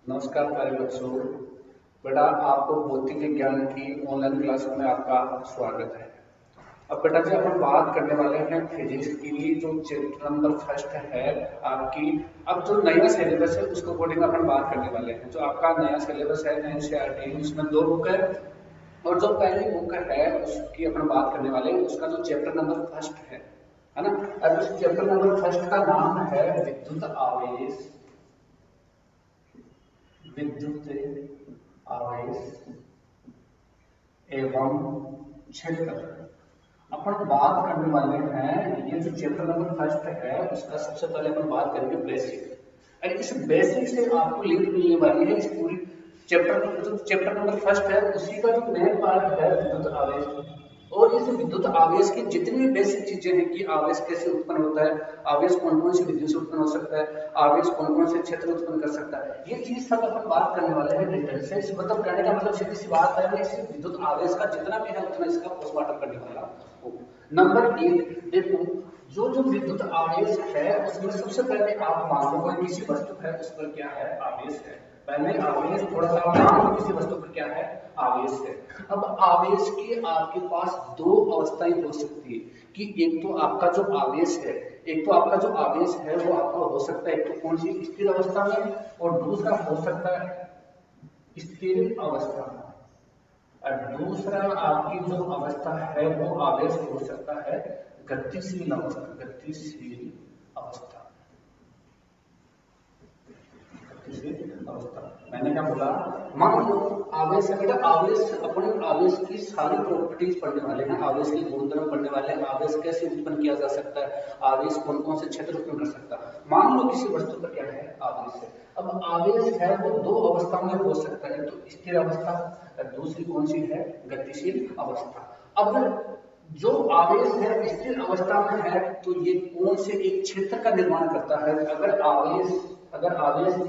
नमस्कार प्यारे बच्चों। बेटा आपको भौतिक विज्ञान की ऑनलाइन क्लास में आपका स्वागत है। अब बेटा जी अपन बात करने वाले हैं फिजिक्स की, जो चैप्टर नंबर फर्स्ट है आपकी। अब जो नया सिलेबस है उसके अकॉर्डिंग अपन बात करने वाले हैं। जो आपका नया सिलेबस है एनसीईआरटी, उसमें 2 बुक है और जो पहली बुक है उसकी अपन बात करने वाले हैं। उसका जो चैप्टर नंबर फर्स्ट है ना। अब इस चैप्टर नंबर फर्स्ट का नाम है विद्युत आवेश, विद्युत आवेश एवं क्षेत्र। अपन बात करने वाले हैं, ये जो चैप्टर नंबर फर्स्ट है उसका सबसे पहले अपन बात करेंगे बेसिक। और इस बेसिक से आपको लिंक मिलने वाली है इस पूरी चैप्टर नंबर फर्स्ट है उसी का जो मेन पार्ट है विद्युत आवेश। और इस विद्युत आवेश की जितनी भी बेसिक चीजें हैं कि आवेश कैसे उत्पन्न होता है, आवेश कौन कौन सी विद्युत से उत्पन्न हो सकता है, आवेश कौन कौन से क्षेत्र उत्पन्न कर सकता है, ये चीज सब अपन बात करने वाले हैं डिटेल से। इस मतलब कहने का मतलब सीधी सी बात है, इस विद्युत आवेश का जितना भी है उतना इसका पोस्टमार्टम करने वाला हूँ। नंबर 1 देखो, जो जो विद्युत आवेश है उसमें सबसे पहले आप मान लो कोई किसी वस्तु है उस पर क्या है, आवेश है। पहले आवेश थोड़ा सा मान लो किसी वस्तु पर क्या है, आवेश है। अब आवेश की आपके पास 2 अवस्थाएं हो सकती है कि एक तो आपका जो आवेश है, एक तो आपका जो आवेश है वो आपका हो सकता है एक तो कौन सी स्थिर अवस्था में, और दूसरा हो सकता है स्थिर अवस्था में, और दूसरा आपकी जो अवस्था है वो आवेश हो सकता है गतिशील अवस्था, गतिशील अवस्था, अवस्था। मैंने क्या बोला, मान लो आवेश है बेटा, आवेश अपने आवेश की सारी प्रॉपर्टीज पढ़ने वाले हैं, आवेश के गुणधर्म पढ़ने वाले हैं, आवेश कैसे उत्पन्न किया जा सकता है, आवेश कौन कौन से क्षेत्र उत्पन्न कर सकता है। मान लो किसी वस्तु पर क्या है, आवेश है। अब आवेश है वो 2 अवस्था में हो सकता है, तो स्थिर अवस्था और दूसरी कौन सी है, गतिशील अवस्था। अब जो आवेश है स्थिर अवस्था में है तो ये कौन से एक क्षेत्र का निर्माण करता है। अगर आवेश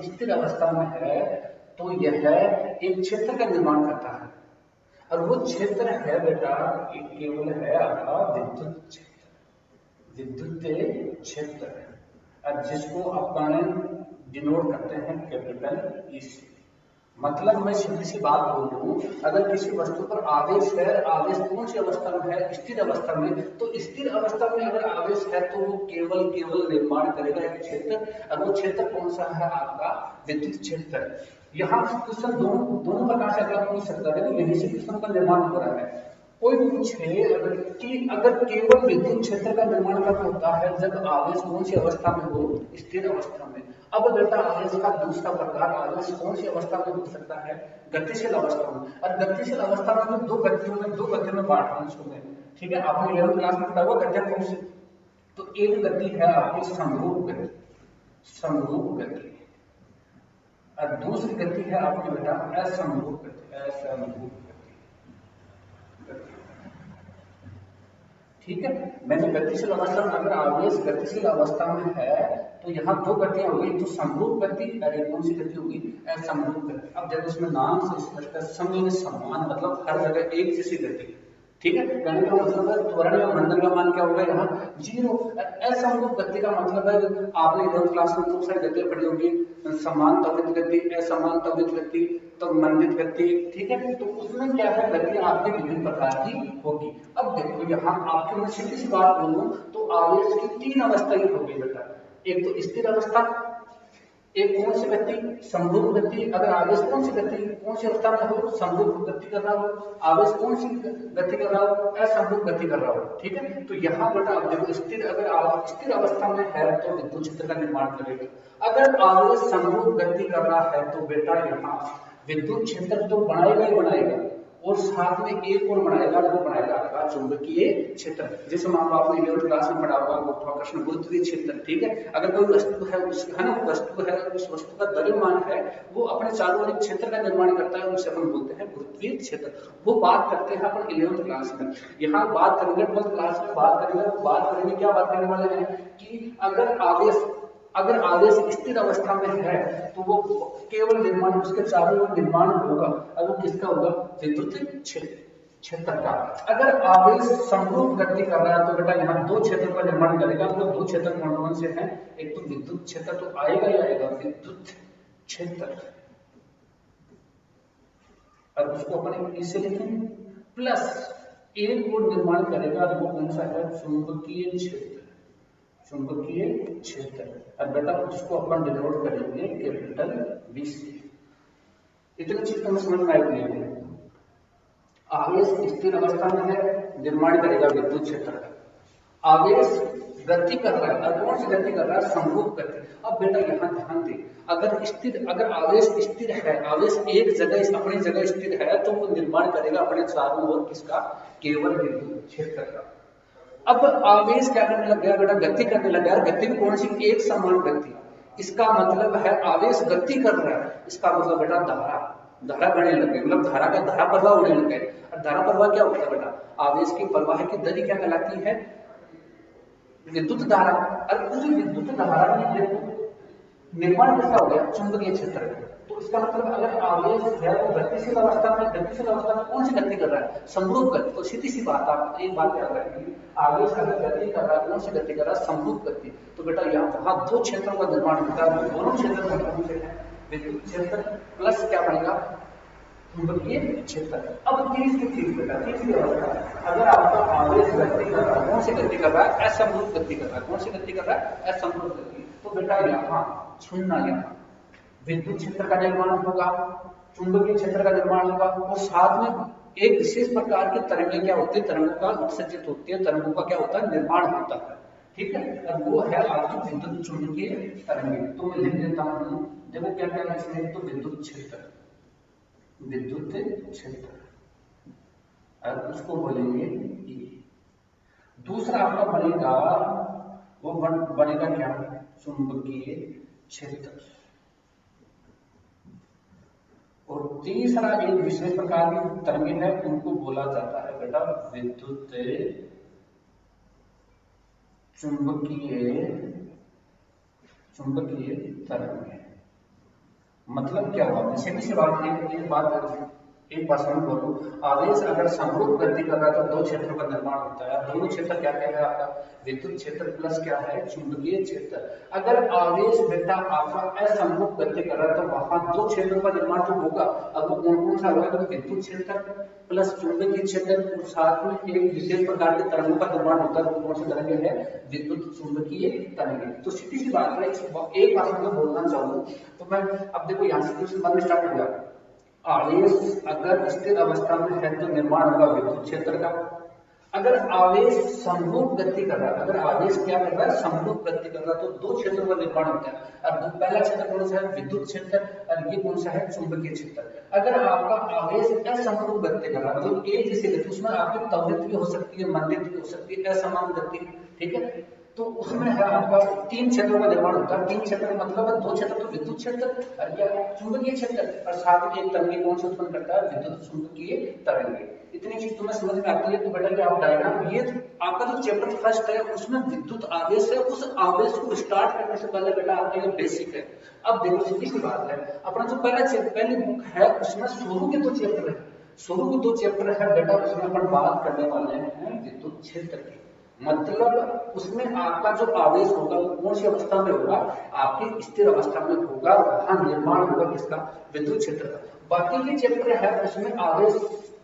स्थिर अवस्था में है तो यह एक क्षेत्र का निर्माण करता है, और वो क्षेत्र है बेटा केवल है आपका विद्युत क्षेत्र, विद्युत क्षेत्र, और जिसको अपन डिनोट करते हैं कैपिटल ई से। मतलब मैं सीधी सी बात बोलूं, अगर किसी वस्तु पर आवेश है, आवेश कौन सी अवस्था में है, स्थिर अवस्था में, तो स्थिर अवस्था में अगर आवेश है तो वो केवल केवल निर्माण करेगा एक क्षेत्र, और वो क्षेत्र कौन सा है आपका विद्युत क्षेत्र। यहाँ क्वेश्चन दोनों दोनों प्रकार से अगर पूछ सकता है, तो यही से क्वेश्चन का निर्माण हो रहा है। कोई पूछे अगर केवल विद्युत क्षेत्र का निर्माण कब होता है, जब आवेश कौन सी अवस्था में हो, स्थिर अवस्था में। अब बेटा आवेश का दूसरा प्रकार, आवेश कौन सी अवस्था में हो सकता है, गतिशील अवस्था में। और गतिशील अवस्था में मैं 2 गतियों में बांट रहा हूं इसको मैं, ठीक है। आपने 11वीं क्लास में पढ़ा हुआ गतियां कौन सी। तो एक गति है आपकी समरूप गति, समरूप गति, और दूसरी गति है आपकी बेटा असमरूप गति, असमरूप गति। ठीक है, मैंने गतिशील अवस्था में अगर आवेश गतिशील अवस्था में है तो यहाँ 2 गतियां होगी, तो समरूप गति और एक कौन सी गति होगी, असमरूप गति। अब जब इसमें नाम से स्पष्ट है, समय समान मतलब हर जगह एक जैसी गति, ठीक है। कहने का मतलब है त्वरण या मंडल का मान क्या होगा यहाँ 0। असमरूप गति का मतलब है, आपने इधर क्लास में खूब सारी गतियां पढ़ी होगी, समान त्वरित गति, असमान त्वरित गति, तो मंडित गति, ठीक है। तो उसमें क्या है, गति आपकी विभिन्न प्रकार की होगी। अब देखो यहाँ आपके मैं सीधी सी बात बोलूं तो आवेश की 3 अवस्थाएं होगी बेटा, एक तो स्थिर अवस्था, एक कौन सी गति, समरूप गति। अगर आवेश कौन सी गति, कौन सी अवस्था में हो, समरूप गति कर रहा हो, आवेश कौन सी गति कर रहा हो, असमरूप गति कर रहा हो, ठीक है। तो यहाँ बेटा आप देखो, स्थिर अगर स्थिर अवस्था में है तो विद्युत क्षेत्र का निर्माण करेगा। अगर आवेश समरूप गति कर रहा है तो बेटा यहाँ विद्युत क्षेत्र तो बनाएगा ही बनाएगा, और साथ में एक और बनाएगा, वो बनाएगा आपका चुंबकीय क्षेत्र। जैसे मान लो आपने 11वीं क्लास में पढ़ा होगा गुरुत्वाकर्षण गुरुत्वीय क्षेत्र, ठीक है। अगर कोई वस्तु है है ना, वस्तु है, उस वस्तु का द्रव्यमान है, वो अपने चारों ओर एक क्षेत्र का निर्माण करता है, उसे अपन बोलते हैं गुरुत्वीय क्षेत्र। वो बात करते हैं अपन 11वीं क्लास में। यहाँ बात करेंगे 12वीं क्लास में, बात करेंगे क्या बात करने वाले हैं कि अगर आवेश स्थिर अवस्था में है तो वो केवल निर्माण, उसके चारों ओर निर्माण होगा, और वो किसका होगा, विद्युत क्षेत्र का। अगर आवेश समरूप गति कर रहा है तो बेटा यहाँ 2 क्षेत्रों का निर्माण करेगा। तो 2 क्षेत्र कौन कौन से हैं, एक तो विद्युत क्षेत्र तो आएगा ही आएगा, विद्युत क्षेत्र, और उसको अपन इसे लिखेंगे प्लस एक गुण निर्माण करेगा, वो कौन सा है, चुंबकीय क्षेत्र, चुंबकीय क्षेत्र। और बेटा उसको अपन डिनोट करेंगे कैपिटल बी से। इतनी चीज तो समझ में आएगी। आवेश स्थिर अवस्था में है, निर्माण करेगा विद्युत क्षेत्र का। आवेश गति कर रहा है, और कौन सी गति कर रहा है, समरूप गति। अब बेटा यहाँ ध्यान दे, अगर आवेश स्थिर है, आवेश एक जगह अपनी जगह स्थिर है, तो वो निर्माण करेगा अपने चारों ओर किसका, केवल विद्युत क्षेत्र का। अब आवेश क्या करने लग गया बेटा, गति करने लग गया। गति में कौन सी, एक समान गति। इसका मतलब है आवेश गति कर रहा है, इसका मतलब बेटा धारा बढ़ने लग गई, मतलब धारा प्रवाह होने लग गए। और धारा प्रवाह क्या होता है बेटा, आवेश की प्रवाह की दर क्या कहलाती है, विद्युत धारा। और उसी विद्युत धारा में देखो निर्माण किसका हो गया, चुंबकीय क्षेत्र। तो इसका मतलब अगर आवेश है वो गतिशील अवस्था में कौन सी गति कर रहा है, समरूप गति। तो सीधी सी बात, आप एक बात याद रखेंगे, आवेश अगर गति कर रहा है, कौन सी गति कर रहा है, समरूप गति। तो बेटा यहाँ वहां दो क्षेत्रों का निर्माण होता है, दोनों क्षेत्र कौन से हैं, विद्युत क्षेत्र प्लस क्या बनेगा, चुंबकीय क्षेत्र। अब तीसरी चीज बेटा, तीसरी अवस्था, अगर आपका आवेश गति कर रहा है, कौन सी गति कर रहा है, असमरूप गति कर रहा है। कौन सी गति कर रहा है, असमरूप गति। तो बेटा यहाँ सुनना, यहाँ विद्युत क्षेत्र का निर्माण होगा, चुंबकीय क्षेत्र का निर्माण होगा, और साथ में एक विशेष प्रकार की तरंगें क्या होती है, तरंगों का उत्सर्जित होती है, तरंगों का क्या होता है, निर्माण होता है। ठीक है, और वो है आपकी विद्युत चुंबकीय तरंगे। तो मैं लिख देता हूँ, देखो क्या क्या है इसमें, तो विद्युत क्षेत्र, विद्युत क्षेत्र, और उसको बोलेंगे E। दूसरा आपका बनेगा, वो बनेगा क्या, चुंबकीय क्षेत्र। और तीसरा एक विशेष प्रकार की तरंगे है, उनको बोला जाता है बेटा विद्युत चुंबकीय तरंगे। मतलब क्या हुआ, सीधी सी बात, एक बात समझ बोलो, आवेश अगर समरूप गति कर रहा है तो दो क्षेत्रों का निर्माण होता है। दोनों क्षेत्र क्या क्या है आपका, विद्युत क्षेत्र प्लस क्या है, चुंबकीय क्षेत्र। अगर आवेश बेटा आपका असमरूप गति कर रहा है तो वहां दो क्षेत्रों का निर्माण तो होगा। अब वो कौन कौन सा होगा, तो विद्युत क्षेत्र प्लस चुंबकीय क्षेत्र, और साथ में एक विशेष प्रकार के तरंगों का निर्माण होता है। कौन सी तरंगे है, विद्युत चुंबकीय तरंगे। तो सीधी सी बात है, एक बात मैं बोलना चाहूँ तो मैं, अब देखो यहाँ से क्वेश्चन बनना स्टार्ट हो गया। आवेश अगर स्थिर अवस्था में है तो निर्माण होगा विद्युत क्षेत्र का। अगर आवेश समरूप गति कर रहा है, अगर आवेश क्या कर रहा है, समरूप गति कर रहा है, तो दो क्षेत्रों का निर्माण होता है। और पहला क्षेत्र कौन सा है, विद्युत क्षेत्र, और ये कौन सा है, चुंबकीय क्षेत्र। अगर आपका आवेश असमरूप गति कर रहा है, मतलब एक जैसी गति, उसमें आपकी त्वरित भी हो सकती है, मंदित भी हो सकती है, असमान गति, ठीक है। तो उसमें है आपका तीन क्षेत्रों का निर्माण होता है। तीन क्षेत्र मतलब है, दो क्षेत्र तो विद्युत क्षेत्र और क्या चुंबकीय क्षेत्र, और साथ में एक तरंगे कौन से उत्पन्न करता है, विद्युत चुंबकीय तरंगे। इतनी चीज तुम्हें समझ में आती है तो बेटा कि आप डायग्राम, ये आपका जो चैप्टर फर्स्ट है उसमें विद्युत आवेश है, उस आवेश को स्टार्ट करने से पहले बेटा आपका ये बेसिक है। अब देखो सीधी सी बात है, अपना जो पहली बुक है उसमें शुरू के दो चैप्टर है, शुरू के दो चैप्टर है बेटा, उसमें अपन बात करने वाले हैं विद्युत क्षेत्र की। मतलब उसमें आपका जो आवेश होगा वो कौन सी अवस्था में होगा, आपकी स्थिर अवस्था में होगा, वहां निर्माण होगा किसका, विद्युत क्षेत्र का। बाकी के चैप्टर है उसमें आवेश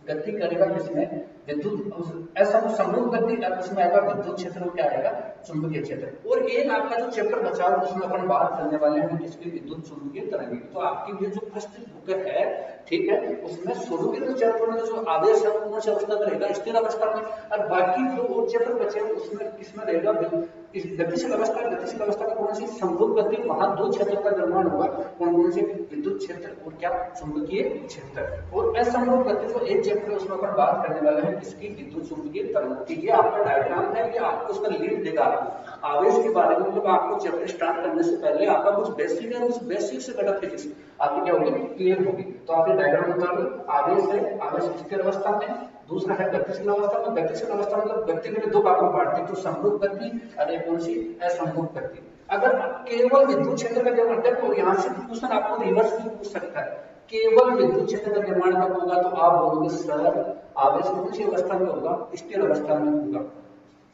गति करेगा किसमें, विद्युत ऐसा समरूप गति, उसमें आएगा विद्युत क्षेत्र, क्या आएगा, चुंबकीय क्षेत्र। और एक आपका जो चैप्टर बचा है उसमें अपन बात करने वाले हैं किसकी, विद्युत चुंबकीय तरंगे। तो आपकी ये जो फर्स्ट बुक है, ठीक है, उसमें शुरू के दो चैप्टर में जो आवेश है वो कौन सी अवस्था में रहेगा, स्थिर अवस्था में। और बाकी जो और चैप्टर बचे हैं उसमें किसमें रहेगा, गतिशील अवस्था। गतिशील अवस्था में कौन सी, समरूप गति, वहां दो क्षेत्रों का निर्माण होगा, कौन से, विद्युत क्षेत्र और क्या, चुंबकीय क्षेत्र। और असमरूप गति जो एक चैप्टर है उसमें अपन बात करने वाले हैं किसकी, विद्युत चुंबकीय तरंगों की। ये आपका डायग्राम है, ये आपको उसका लीड देगा आपको आवेश के बारे में। मतलब आपको चैप्टर स्टार्ट करने से पहले आपका कुछ बेसिक है, उस बेसिक से बेटा फिजिक्स आपकी क्या होगी, क्लियर होगी। तो आप ये डायग्राम बता दो, आवेश है, आवेश स्थिर अवस्था में, दूसरा है गतिशील अवस्था में। गतिशील अवस्था मतलब गति में दो भागों में बांटते हैं, तो समरूप गति और एक कौन सी, असमरूप गति। अगर केवल विद्युत क्षेत्र का निर्माण, देखो यहाँ से क्वेश्चन आपको रिवर्स भी पूछ सकता है, केवल विद्युत क्षेत्र का निर्माण कब होगा, तो आप बोलोगे सर आवेश कौन सी अवस्था में होगा, स्थिर अवस्था में होगा।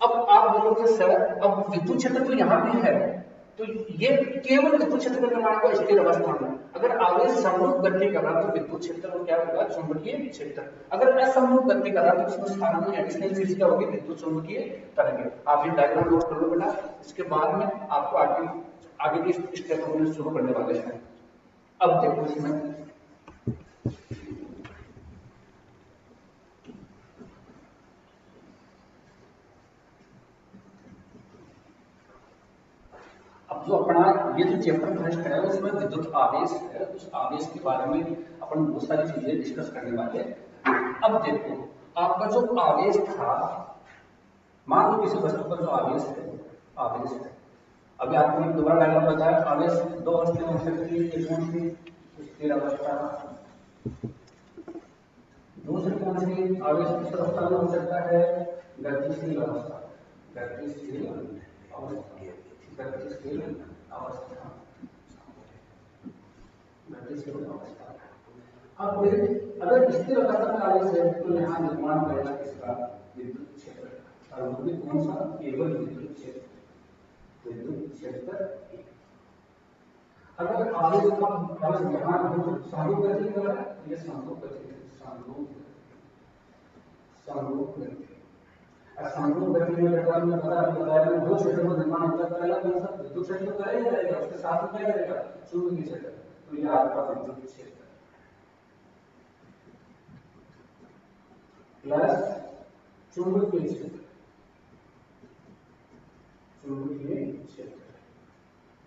अब आप बोलोगे सर अब विद्युत क्षेत्र तो यहाँ भी है, तो ये केवल विद्युत क्षेत्र का निर्माण होगा स्थिर अवस्था में। अगर आवेश समरूप गति कर रहा तो विद्युत क्षेत्र में क्या होगा, चुंबकीय क्षेत्र। अगर असमरूप गति कर रहा तो उसमें स्थान में एडिशनल चीज क्या होगी, विद्युत चुंबकीय तरंगे। आप ये डायग्राम नोट कर लो बेटा, इसके बाद में आपको आगे की स्टेप हमने शुरू करने वाले हैं। अब देखो इसमें अब जो अपना ये जो चैप्टर फर्स्ट है उसमें विद्युत आवेश है, उस आवेश के बारे में अपन बहुत सारी चीजें डिस्कस करने वाले हैं। अब देखो आपका जो आवेश था, मान लो किसी वस्तु का जो आवेश है, अभी आपको एक दोबारा डायग्राम बताया, आवेश दो अवस्था हो सकती है, एक कौन सी, स्थिर अवस्था, दूसरी कौन सी आवेश किस अवस्था में हो सकता है, गतिशील अवस्था, गतिशील अवस्था, गतिशील अवस्था, गतिशील अवस्था। अब अगर स्थिर अवस्था का आवेश है तो यहाँ निर्माण करेगा किसका, विद्युत क्षेत्र। और वो भी कौन सा, केवल विद्युत क्षेत्र, विद्युत क्षेत्र। अगर आवेश का आवेश यहाँ समरूप गति कर रहा है, ये समरूप गति, समरूप गति। समरूप गति में बताया दो क्षेत्रों का निर्माण होता है, पहला कौन सा, विद्युत क्षेत्र तो करेगा जाएगा, उसके साथ में क्या करेगा, चुंबकीय क्षेत्र। तो ये आपका विद्युत क्षेत्र प्लस चुंबकीय क्षेत्र, चुंबकीय क्षेत्र।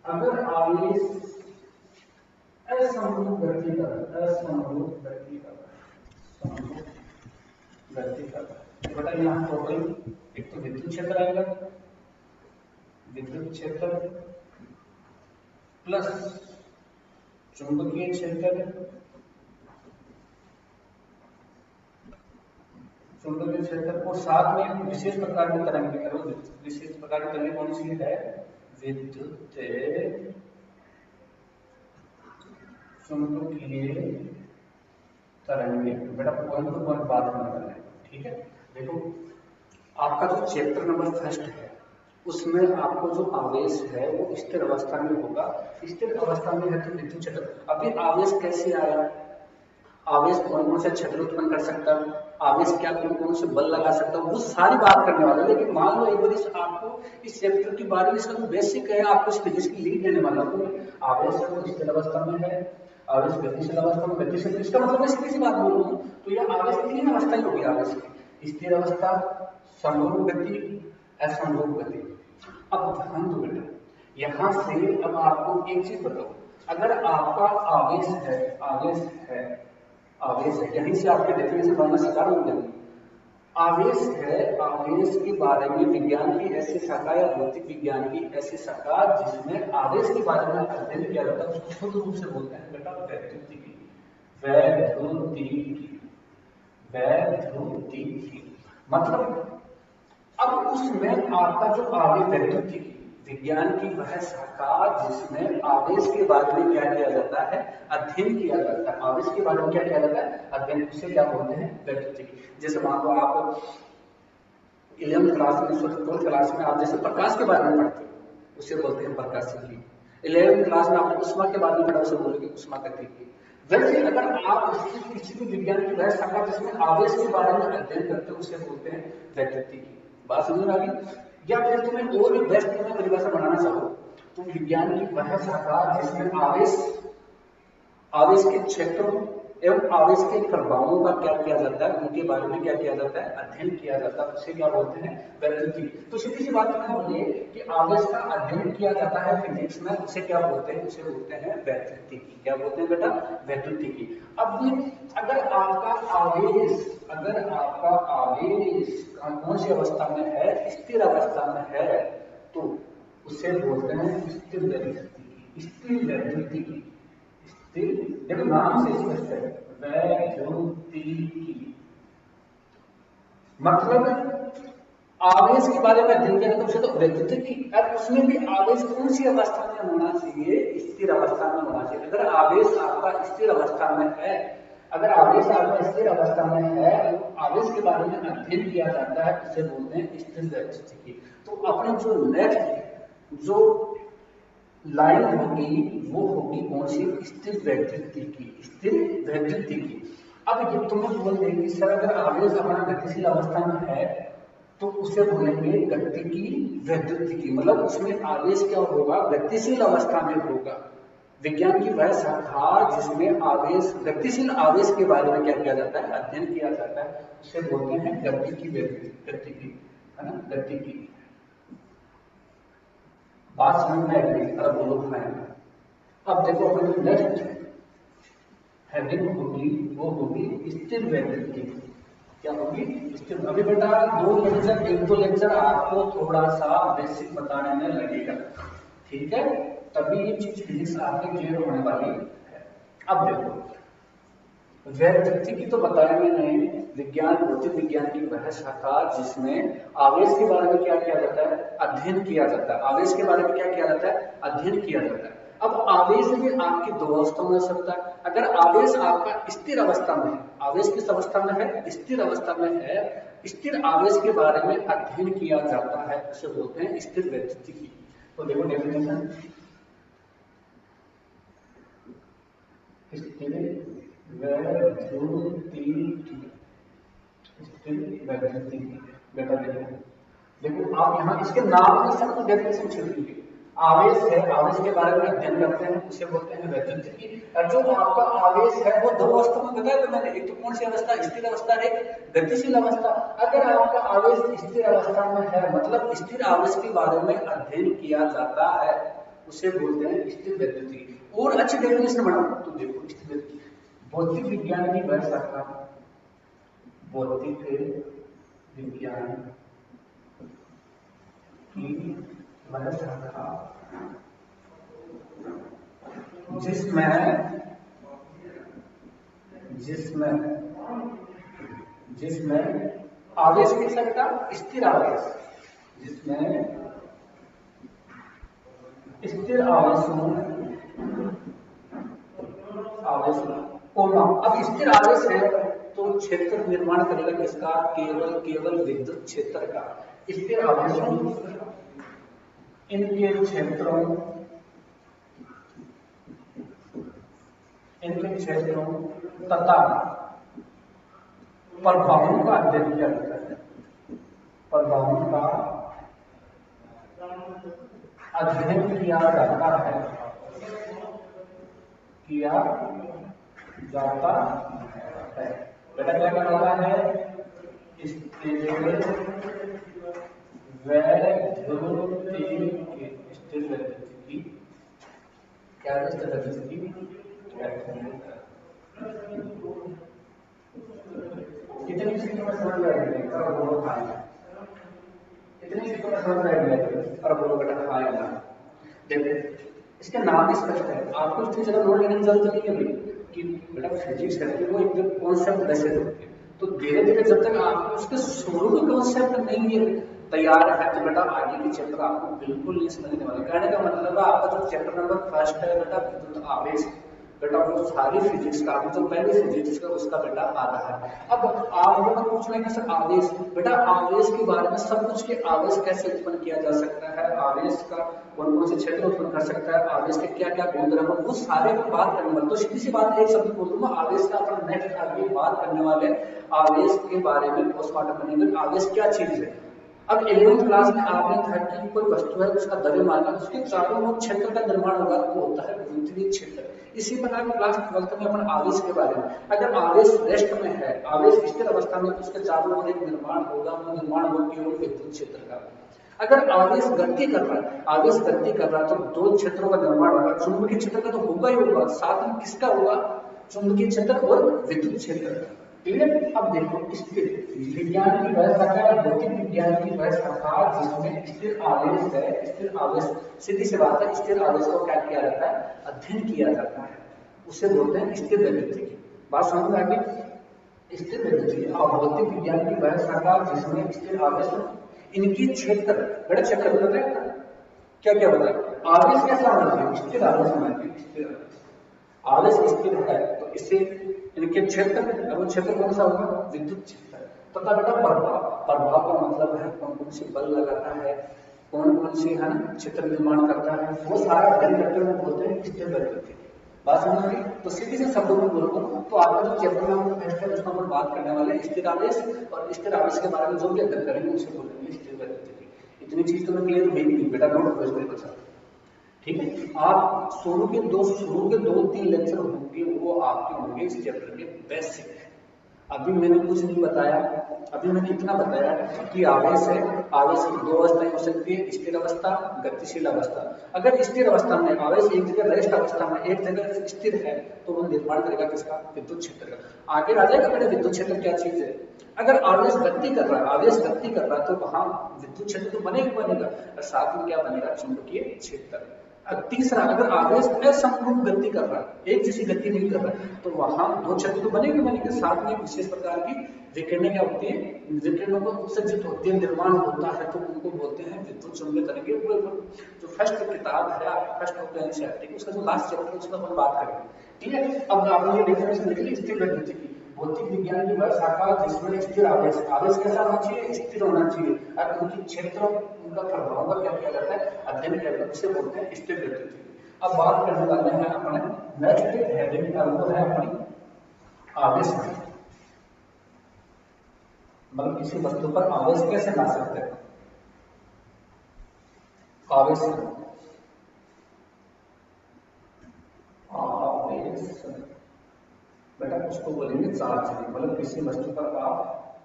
अगर आवेश असमरूप गति कर, असमरूप गति कर, समरूप गति कर, बेटा यहाँ टोटल एक तो विद्युत क्षेत्र आएगा, विद्युत क्षेत्र प्लस चुंबकीय क्षेत्र, चुंबकीय क्षेत्र और साथ में विशेष प्रकार की तरंगें करो। विशेष प्रकार की तरंगें कौन सी है, विद्युत चुंबकीय तरंगें। बेटा पॉइंट टू पॉइंट बात करना है, ठीक है। देखो आपका जो चैप्टर नंबर फर्स्ट है उसमें आपको जो आवेश है वो स्थिर अवस्था में होगा, स्थिर अवस्था में है तो विद्युत क्षेत्र। अभी आवेश कैसे आया, आवेश कौन कौन से क्षेत्र उत्पन्न कर सकता है, आवेश क्या कौन कौन से बल लगा सकता है, वो सारी बात करने वाला है। लेकिन मान लो एक बार आपको इस चैप्टर के बारे में इसका जो बेसिक है, आपको इस फिजिक्स की लीड देने वाला हूँ। आवेश है वो स्थिर अवस्था में है, आवेश गतिशील अवस्था में, गतिशील, इसका मतलब मैं सीधी सी बात बोल रहा हूँ। तो यह आवेश तीन अवस्था ही होगी आवेश की, स्थिर अवस्था, समरूप गति, असमरूप गति। अब ध्यान दो बेटा, यहां से अब आपको एक चीज बताओ, अगर आपका आवेश है, आवेश है, आवेश है, यहीं से आपके डेफिनेशन बनना स्टार्ट हो जाएगी। आवेश है, आवेश के बारे में विज्ञान की ऐसी शाखा या भौतिक विज्ञान की ऐसी शाखा जिसमें आवेश के बारे में अध्ययन किया जाता है उसको शुद्ध रूप से बोलते हैं बेटा वैद्युतिकी, वैद्युतिकी, वैद्युतिकी। मतलब अब उसमें आपका जो आवेश, वैद्युतिकी विज्ञान की वह शाखा जिसमें आवेश के बारे में क्या किया जाता है, अध्ययन किया जाता है। आवेश के बारे में क्या किया जाता है, अध्ययन, उसे क्या बोलते हैं, वैद्युतिकी। जैसे मान लो आप 11वीं क्लास में, 12वीं क्लास में आप जैसे प्रकाश के बारे में पढ़ते हो उसे बोलते हैं प्रकाशिकी। 11वीं क्लास में आपने उष्मा के बारे में पढ़ा उसे बोलेंगे उष्मागतिकी। वैसे अगर आप किसी भी विज्ञान की वह शाखा जिसमें आवेश के बारे में अध्ययन करते हो उसे बोलते हैं वैद्युतिकी। बात समझ में आ गई? या फिर तुम्हें और भी बेस्ट में परिभाषा बनाना चाहो तो विज्ञान की वह शाखा जिसमें आवेश के क्षेत्रों एवं आवेश के प्रभावों का क्या किया जाता है, उनके बारे में क्या किया जाता है, अध्ययन किया जाता है, उसे क्या बोलते हैं, वैद्युतिकी। तो सीधी सी बात क्या बोलिए कि आवेश का अध्ययन किया जाता है फिजिक्स में, उसे क्या बोलते हैं, उसे बोलते हैं वैद्युतिकी। क्या बोलते हैं बेटा, वैद्युतिकी। अब अगर आपका आवेश कौन सी अवस्था में है, स्थिर अवस्था में है, तो उसे बोलते हैं स्थिर वैद्युतिकी, स्थिर वैद्युतिकी। देखो नाम से स्पष्ट है, वैद्युतिकी मतलब आवेश के बारे में अध्ययन किया जाता है तो वैद्युतिकी। और उसमें भी आवेश कौन सी अवस्था में होना चाहिए, स्थिर अवस्था में होना चाहिए। अगर आवेश आपका स्थिर अवस्था में है, अगर आवेश आपका स्थिर अवस्था में है तो आवेश के बारे में अध्ययन किया जाता है, उसे बोलते हैं स्थिर वैद्युतिकी। तो अपने जो नेक्स्ट जो लाइन होगी वो होगी कौन सी, स्थिर वैद्युति की, स्थिर वैद्युति की। अब ये तुम्हें बोल देंगे कि सर अगर आवेश अपना गतिशील अवस्था में है तो उसे बोलेंगे गति की वैद्युति की, मतलब उसमें आवेश क्या होगा, गतिशील अवस्था में होगा। विज्ञान की वह शाखा जिसमें आवेश, गतिशील आवेश के बारे में क्या किया जाता है, अध्ययन किया जाता है, उसे बोलते हैं गति की वैद्युति, गति की, है ना, गति की। बात समझ में आएगी, अब बोलो फाइन। अब देखो अपनी जो नेक्स्ट हेडिंग होगी वो होगी स्थिर वैद्युति। क्या होगी, स्थिर। अभी बेटा एक दो लेक्चर आपको थोड़ा सा बेसिक बताने में लगेगा, ठीक है, तभी ये चीज फिजिक्स आपके क्लियर होने वाली है। अब देखो वैद्युति की तो बताया मैंने, विज्ञान भौतिक विज्ञान की वह शाखा जिसमें आवेश के बारे में क्या किया जाता है, अध्ययन किया जाता है। आवेश के बारे में क्या किया जाता है, अध्ययन किया जाता है। अब आवेश भी आपकी दो अवस्थाओं में हो सकता है। अगर आवेश आपका स्थिर अवस्था में है, आवेश किस अवस्था में है, स्थिर अवस्था में है, स्थिर आवेश के बारे में अध्ययन किया जाता है, उसे बोलते हैं स्थिर वैद्युति की। तो देखो डेफिनेशन, स्थिर वैद्युति की, स्थिर वैद्युति की। बेटा देखो आप यहाँ इसके नाम में सब कुछ डेफिनेशन छिड़केंगे। आवेश है, आवेश के बारे में अध्ययन करते हैं, उसे बोलते हैं वैद्युति की। और जो आपका आवेश है वो दो अवस्था में बताया तो मैंने, एक तो कौन सी अवस्था, स्थिर अवस्था, एक गतिशील अवस्था। अगर आपका आवेश स्थिर अवस्था में है, मतलब स्थिर आवेश के बारे में अध्ययन किया जाता है, उसे बोलते हैं स्थिर वैद्युति। और अच्छी डेफिनेशन बनाओ तो देखो, स्थिर भौतिक विज्ञान की वह शाखा, भौतिक विज्ञान की वह शाखा जिसमें आवेश की संख्या स्थिर आवेश, जिसमें स्थिर आवेशों कोमा। अब स्थिर आवेश है तो क्षेत्र निर्माण करेगा किसका, केवल विद्युत क्षेत्र का। स्थिर आवेशों इनके क्षेत्रों तथा प्रभावों का अध्ययन किया जाता है, प्रभावों का अध्ययन किया जाता है, बेटा क्या करना है, स्थिर वैद्युति की, क्या है स्थिर वैद्युति की। कितनी सीटों में समझ में आएगी, बोलो हाँ, कितनी सीटों में समझ में आएगी, और बोलो बेटा हाँ या ना। देखो इसके नाम ही स्पष्ट है, आपको इसकी जगह नोट लेने की जरूरत नहीं है कि बेटा फिजिक्स है कि वो एक कॉन्सेप्ट वैसे होते हैं। तो धीरे धीरे जब तक आपको उसके शुरू में कॉन्सेप्ट नहीं है तैयार है तो बेटा आगे के चैप्टर आपको बिल्कुल नहीं समझने वाले। कहने का मतलब है आपका जो चैप्टर नंबर फर्स्ट है बेटा विद्युत आवेश, बेटा वो सारी फिजिक्स का जो पहले फिजिक्स का उसका बेटा आधा है। अब आप लोगों को पूछना है कि सर आवेश, बेटा आवेश के बारे में सब कुछ के आवेश कैसे उत्पन्न किया जा सकता है, आवेश का कौन कौन से क्षेत्र उत्पन्न कर सकता है, आवेश के क्या क्या गुणधर्म, वो सारे बात करने वाले। तो सीधी सी बात एक शब्द बोल दूंगा, आवेश का अपन नेक्स्ट आगे बात करने वाले आवेश के बारे में पोस्टमार्टम बनेंगे, आवेश क्या चीज है। अब 11वीं क्लास में आपने था कि कोई वस्तु है उसका द्रव्यमान, उसके चारों ओर क्षेत्र का निर्माण होगा, वो होता है विद्युतीय क्षेत्र। इसी प्रकार क्लास 12th में अपन आवेश के बारे में, अगर आवेश रेस्ट में है, आवेश स्थिर अवस्था में, तो उसके चारों ओर एक निर्माण होगा, वो निर्माण होगा केवल विद्युत क्षेत्र का। अगर आवेश गति कर रहा है, आवेश गति कर रहा है तो दो क्षेत्रों का निर्माण होगा, चुंबकीय क्षेत्र का तो होगा ही होगा, साथ में किसका होगा, चुंबकीय क्षेत्र और विद्युत क्षेत्र का। क्लियर। अब देखो स्थिर विज्ञान की वह शाखा, भौतिक विज्ञान की वह शाखा जिसमें स्थिर आवेश है, स्थिर आवेश, सीधी सी बात है, स्थिर आवेश को क्या किया जाता है, अध्ययन किया जाता है, उसे बोलते हैं स्थिर वैद्युति की। बात समझ में आ गई, स्थिर वैद्युति। और भौतिक विज्ञान की वह शाखा जिसमें स्थिर आवेश, इनकी क्षेत्र, बड़े क्षेत्र बताते हैं क्या क्या बताए, आवेश कैसा होना चाहिए, स्थिर आवेश होना चाहिए, स्थिर आवेश स्थिर है तो इससे इनके क्षेत्र, अब वो क्षेत्र कौन सा होगा, विद्युत क्षेत्र। तथा बेटा प्रभाव, प्रभाव का मतलब है कौन कौन से बल लगाता है, कौन कौन सी है ना क्षेत्र निर्माण करता है, वो सारा अध्ययन करते हुए बोलते हैं स्थिर गतिविधि। बात समझ में आई? तो सीधे से शब्दों में बोलूंगा तो आपका जो चैप्टर में हम फर्स्ट है उसमें हम बात करने वाले हैं स्थिर आवेश, और स्थिर आवेश के बारे में जो भी अध्ययन करेंगे उसे बोलेंगे स्थिर गतिविधि। इतनी चीज तो मैं क्लियर हुई नहीं बेटा, नोट करो इसमें बच्चा, ठीक है। आप शुरू के दो तीन लेक्चर होंगे वो आपके होंगे इस चैप्टर के बेसिक। अभी मैंने कुछ नहीं बताया, अभी मैंने इतना बताया कि आवेश है, आवेश की दो अवस्थाएं हो सकती है, स्थिर अवस्था, गतिशील अवस्था। अगर स्थिर अवस्था में आवेश एक जगह रेस्ट अवस्था में एक जगह स्थिर है तो वो निर्माण करेगा किसका, विद्युत क्षेत्र का। आगे आ जाएगा बेटा विद्युत क्षेत्र क्या चीज है। अगर आवेश गति कर रहा है, आवेश गति कर रहा है तो वहां विद्युत क्षेत्र तो बनेगा और साथ में क्या बनेगा, चुंबकीय क्षेत्र। तीसरा, अगर आवेश असमरूप गति कर रहा है, एक जैसी गति नहीं कर रहा है, तो वहां दो क्षेत्र तो बनेंगे, साथ में विशेष प्रकार की विकिरणें क्या होती है, विकिरणों को उत्सर्जित होती है, निर्माण होता है, तो उनको बोलते हैं विद्युत चुम्बकीय तरंगें। जो फर्स्ट किताब है, फर्स्ट ऑफ एनसीईआरटी की, उसका जो लास्ट चैप्टर है उसमें अपन बात करेंगे, ठीक है। अब आपने ये डेफिनेशन लिख ली स्थिर गतिविधि की, भौतिक विज्ञान की वह शाखा जिसमें स्थिर आवेश, आवेश कैसा होना चाहिए, स्थिर होना चाहिए, और उनकी क्षेत्रों उनका प्रभाव का क्या किया जाता है, अध्ययन किया जाता है, उसे बोलते हैं स्थिर गतिविधि। अब बात करने वाले हैं अपने नेक्स्ट हेडिंग, और वो है अपनी आवेश। मतलब किसी वस्तु पर आवेश कैसे ला सकते हैं, आवेश बेटा उसको बोलेंगे चार्ज। मतलब किसी वस्तु पर आप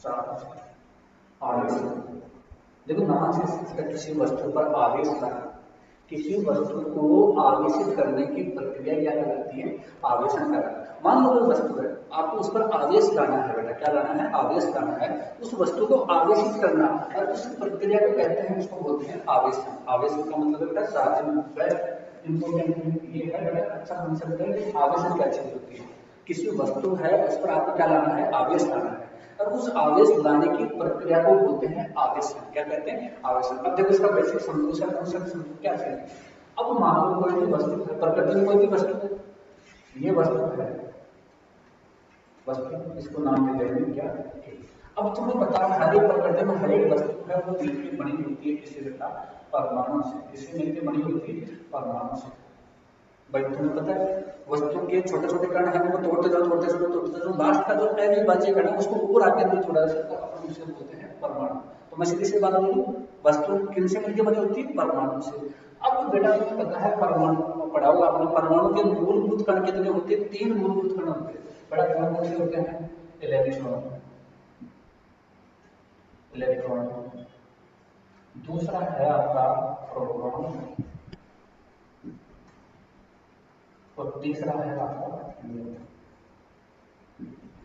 चार्ज आवेश, देखो नाम से इसका किसी वस्तु पर आवेश लाना, किसी वस्तु को आवेशित करने की प्रक्रिया क्या कहलाती है, आवेशन करना। मान लो कोई वस्तु है, आपको उस पर आवेश लाना है बेटा, क्या लाना है, आवेश लाना है, उस वस्तु को आवेशित करना, और उस प्रक्रिया को कहते हैं, उसको बोलते हैं आवेशन। आवेशन का मतलब है बेटा चार्जिंग। इंपोर्टेंट ये है बेटा, अच्छा कंसेप्ट है कि आवेशन क्या चीज होती है। किसी वस्तु है उस पर आपको क्या लाना है, आवेश लाना है, और उस आवेश लाने की प्रक्रिया को बोलते हैं आवेशन। क्या कहते हैं, आवेशन। अब देखो इसका बेसिक समझो, इसका कंसेप्ट समझो क्या है। अब मान लो कोई भी वस्तु है, प्रकृति में कोई भी वस्तु है, ये वस्तु है, वस्तु इसको नाम दे देंगे क्या। अब तुम्हें पता है हर एक प्रकृति में हर एक वस्तु है वो मिलकर बनी होती है किसी बेटा परमाणु से, किसी मिलकर बनी होती है परमाणु से। भाई तुम्हें पता है वस्तु के छोटे छोटे कण हैं, वो तोड़ते जाओ, लास्ट का जो अविभाज्य कण है उसको ऊपर आके अंदर थोड़ा सा अपन उसे बोलते हैं परमाणु। तो मैं सीधी सी बात बोलूं, वस्तु किनसे मिलकर बनी होती है, परमाणु से। अब बेटा तुम्हें पता है परमाणु पढ़ा होगा आपने, परमाणु के मूलभूत कण कितने होते हैं, 3 मूलभूत कण होते हैं बेटा। कौन कौन से होते हैं, इलेक्ट्रॉन, दूसरा है आपका प्रोटॉन, और तीसरा है आपका न्यूट्रॉन।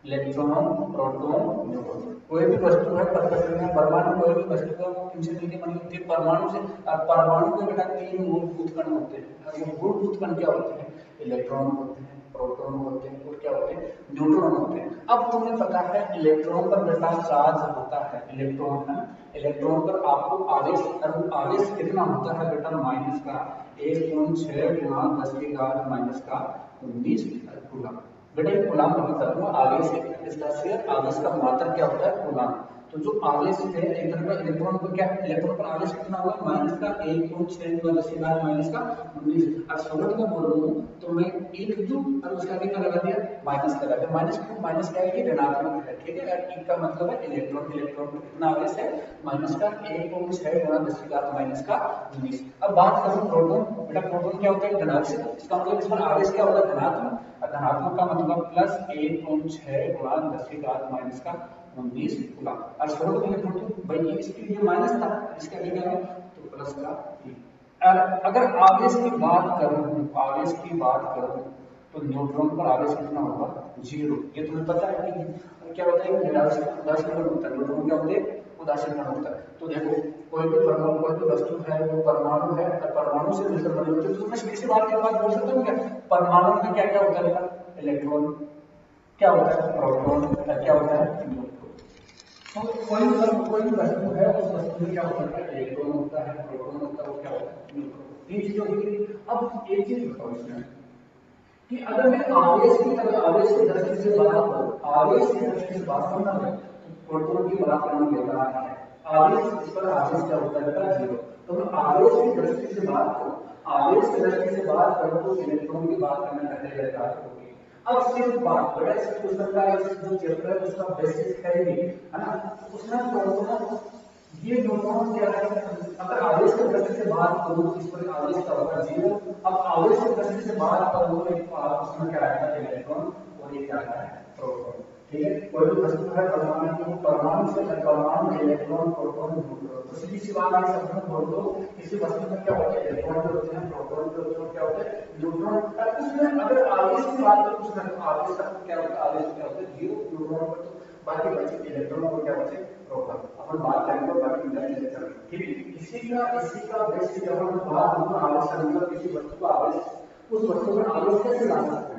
Electron, proton, neutron. कोई भी वस्तु है प्रकृति में, परमाणु कोई भी वस्तु है वो किनसे मिलकर बनी होती है, परमाणु से। और परमाणु के बेटा 3 मूलभूत कण होते हैं, और वो मूलभूत कण क्या होते हैं, इलेक्ट्रॉन होते हैं, प्रोटॉन होते हैं, और क्या होते हैं, न्यूट्रॉन होते हैं। अब तुम्हें पता है इलेक्ट्रॉन पर बेटा चार्ज होता है, इलेक्ट्रॉन है, इलेक्ट्रॉन पर आपको आवेश, और आवेश कितना होता है बेटा, माइनस का 1.6 गुणा 10⁻⁻⁻19 कूलम। बेटा ये कूलम का मतलब है आवेश है, आवेश का मात्रक क्या होता है, कूलम। तो जो आवेश है एक तरह का इलेक्ट्रॉन पर क्या, इलेक्ट्रॉन पर आवेश कितना होगा, माइनस का 1.6 गुणा 10⁻⁻19। और शॉर्ट में बोलूं तो मैं 1 दूं और उसका आगे क्या लगा दिया, माइनस लगा दिया। माइनस क्यों, माइनस क्या है कि ऋणात्मक है, ठीक है। और का मतलब है इलेक्ट्रॉन, इलेक्ट्रॉन पर कितना आवेश है, माइनस का 1.6 गुणा 10⁻⁻19। अब बात करूं प्रोटॉन, बेटा प्रोटॉन क्या होता है, धनात्मक, इसका मतलब इसमें आवेश क्या होगा, धनात्मक, और धनात्मक का मतलब प्लस 1.6 गुणा 10⁻⁻19 कूलम। और छोड़ के लिखो तो भाई इसके लिए माइनस था, इसके आगे क्या है तो प्लस का e। और अगर आवेश की बात करूं, आवेश की बात करूं तो न्यूट्रॉन पर आवेश कितना होगा, 0। ये तुम्हें पता है कि क्या होता है, उदासीन कण होता है, न्यूट्रॉन क्या होते हैं, उदासीन कण होता है। तो देखो कोई भी परमाणु, कोई भी वस्तु है वो परमाणु है, और परमाणु से मिलकर बनी होती है। तो मैं किसी बात के बाद बोल सकता हूँ क्या, परमाणु में क्या क्या होता है, इलेक्ट्रॉन, क्या होता है प्रोटॉन, क्या होता है न्यूट्रॉन। तो कोई भी वस्तु है उस वस्तु में क्या होता है, इलेक्ट्रॉन होता है, प्रोटॉन होता है, और क्या होता है न्यूट्रॉन। ये चीजें होगी। अब एक चीज बताओ इसमें कि अगर मैं आवेश की तरह, आवेश की दृष्टि से बात करूं, आवेश की दृष्टि से बात करना है तो प्रोटॉन की बात करना बेकार है। आवेश इस पर आवेश क्या होता है बेटा, जीरो। तो मैं आवेश की दृष्टि से बात करूं, आवेश की दृष्टि से बात करूं तो इलेक्ट्रॉन की बात करना कतई बेकार होगी। अब सिर्फ बात बड़ा इस क्वेश्चन का जो चैप्टर है उसका बेसिक है ही, है ना, उसमें प्रोटॉन ये न्यूट्रॉन क्या है, अगर आवेश की दृष्टि से बात करूं तो इस पर आवेश का होगा जीरो। अब आवेश की दृष्टि से बात करूं तो उसमें क्या आएगा, इलेक्ट्रॉन, और ये क्या है, प्रोटॉन। ठीक है, कोई भी वस्तु है परमाणु की, परमाणु से परमाणु में इलेक्ट्रॉन प्रोटॉन न्यूट्रॉन, तो सीधी सी बात है, सब बोल दो किसी वस्तु में क्या होता है, इलेक्ट्रॉन भी होते हैं, प्रोटॉन भी होते हैं, क्या होते हैं, न्यूट्रॉन। उसमें अगर आवेश की बात करें उसमें आवेश का क्या होता है, आवेश क्या होता है, जीरो, न्यूट्रॉन पर तो बाकी बचे इलेक्ट्रॉन और क्या बचे, प्रोटॉन। अपन बात करेंगे बाकी नेक्स्ट लेक्चर में। ठीक है, इसी का बेसिक जब हम बात होगा आवेश का, मतलब किसी वस्तु का आवेश, उस वस्तु में आवेश कैसे ला सकते हैं।